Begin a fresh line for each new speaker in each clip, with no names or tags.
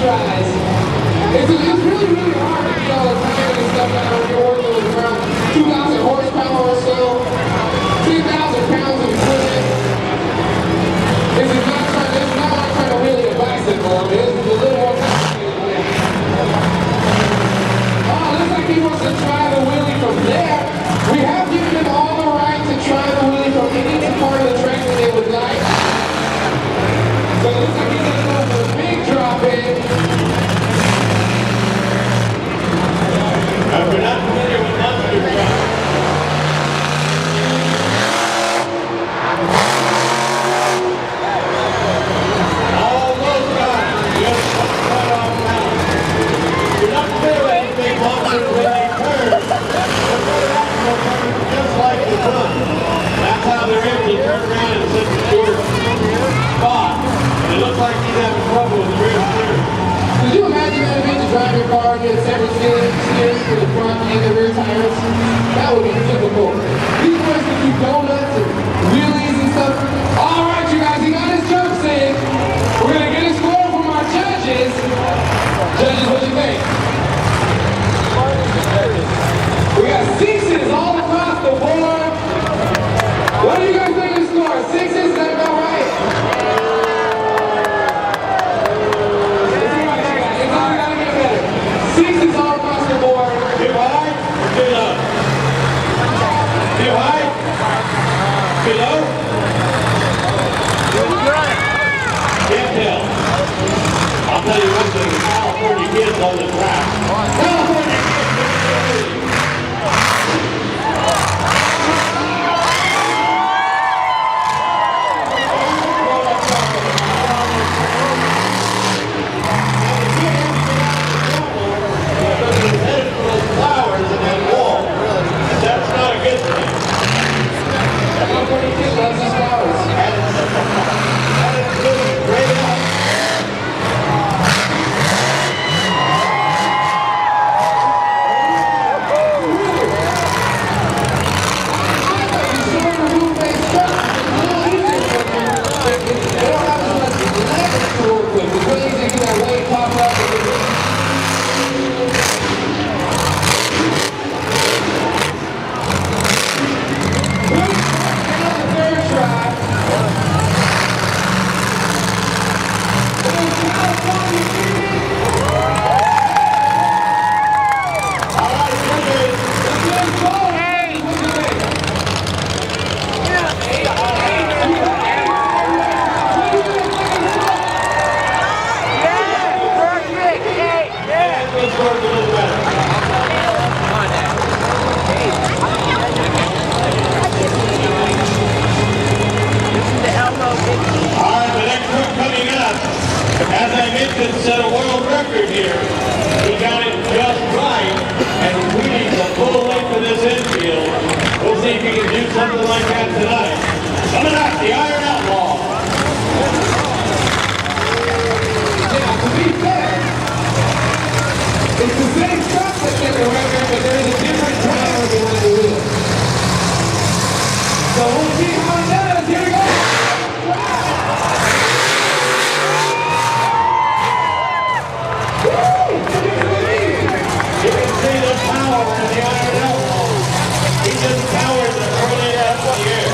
tries. It's really, really hard to get all the tires and stuff out when you're working with around 2,000 horsepower or so, 3,000 pounds of equipment. This is not like trying to wheel a bicycle. I mean, this is a little more complicated. Oh, looks like he wants to try the wheelie from there. We have given them all the right to try the wheelie from any part of the track that they would like. So it looks like he's going to go for a big drop in.
If you're not familiar with monster trucks, all those guys just right off now. If you're not familiar with anything monsters when they turn, just like the sun. That's how they're able to turn around in such a short spot. And it looks like he's having trouble with the rear steering.
Could you imagine that if you drive your car and get a separate steering for the front and the rear tires? That would be difficult. These boys can do donuts and wheelies and stuff. All right, you guys, he got his jumps in. We're going to get a score from our judges. Judges, what do you think? We got sixes all across the board. What do you guys think the score? Sixes? Is that about right? Sixes all across the board.
Too high or too low? Too high? Too low? Can't tell. I'll tell you one thing, California kids on the track. California kids, as I mentioned, set a world record here. He got it just right, and we need the full length of this infield. We'll see if he can do something like that tonight. Coming up, the Iron Outlaw.
Now, to be fair, it's the same truck that set the record, but there is a different driver behind the wheel. So we'll see how it does. Here we go.
You can see the power in the Iron Outlaw. He just powered the early up in the air.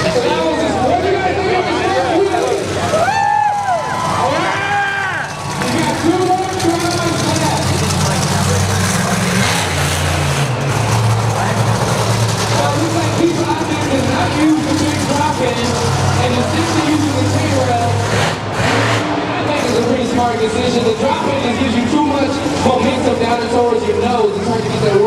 So that was his, what do you guys think of his first wheel? You got 2 more tries left. Well, it looks like Keith Osmond does not use the big drop in and instead of using the T-rail. I think it's a pretty smart decision. The drop in just gives you too much momentum down towards your nose and trying to get that